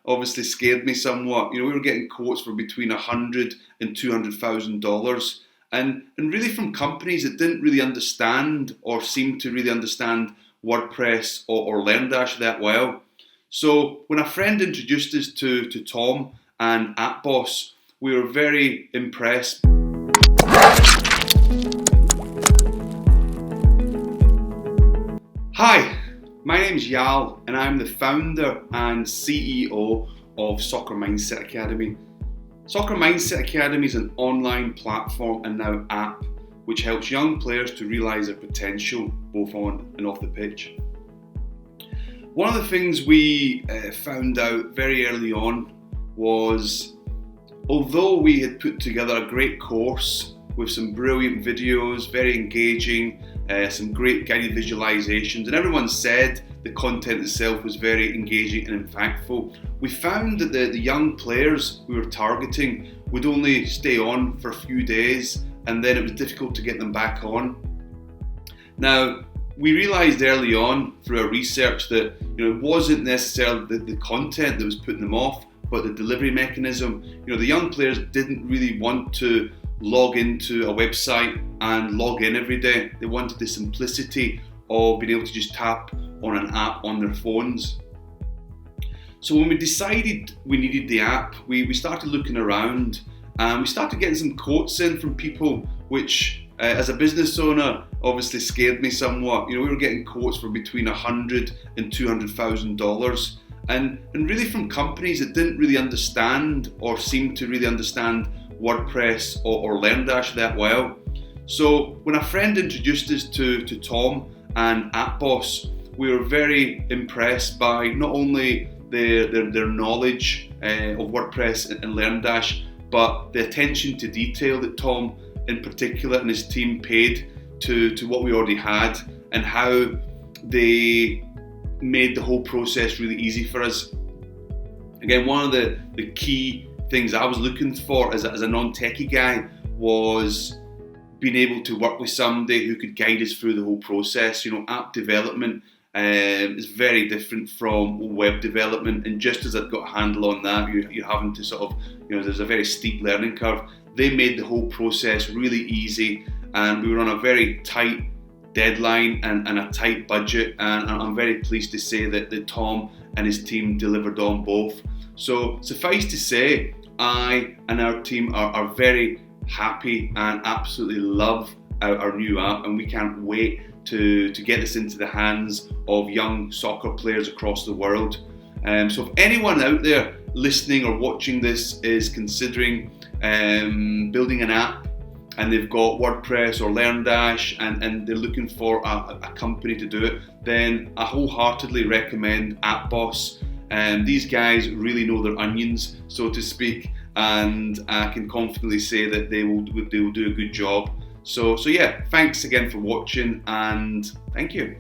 obviously scared me somewhat. We were getting quotes for between $100,000 and $200,000, and really from companies that didn't really understand or seem to really understand WordPress or LearnDash that well. So when a friend introduced us to Tom and AppBoss, we were very impressed. Hi, my name is Yal, and I'm the founder and CEO of Soccer Mindset Academy. Soccer Mindset Academy is an online platform and now app which helps young players to realise their potential both on and off the pitch. One of the things we found out very early on was, although we had put together a great course with some brilliant videos, very engaging, some great guided visualizations, and everyone said the content itself was very engaging and impactful, we found that the young players we were targeting would only stay on for a few days, and then it was difficult to get them back on. Now, we realized early on through our research that it wasn't necessarily the content that was putting them off, but the delivery mechanism. The young players didn't really want to log into a website and log in every day. They wanted the simplicity of being able to just tap on an app on their phones. So when we decided we needed the app, we started looking around, and we started getting some quotes in from people, which as a business owner obviously scared me somewhat. We were getting quotes for between $100,000 and $200,000, and really from companies that didn't really understand or seem to really understand WordPress or LearnDash that well. So when a friend introduced us to Tom and AppBoss, we were very impressed by not only their knowledge of WordPress and LearnDash, but the attention to detail that Tom in particular and his team paid to what we already had, and how they made the whole process really easy for us. Again, one of the key things I was looking for as a non-techie guy was being able to work with somebody who could guide us through the whole process. App development is very different from web development, and just as I've got a handle on that, you're having to sort of, there's a very steep learning curve. They made the whole process really easy, and we were on a very tight deadline and a tight budget, and I'm very pleased to say that Tom and his team delivered on both. So suffice to say, I and our team are very happy and absolutely love our new app, and we can't wait to get this into the hands of young soccer players across the world. So if anyone out there listening or watching this is considering building an app, and they've got WordPress or LearnDash, and they're looking for a company to do it, then I wholeheartedly recommend AppBoss. These guys really know their onions, so to speak, and I can confidently say that they will do a good job. So yeah, thanks again for watching, and thank you.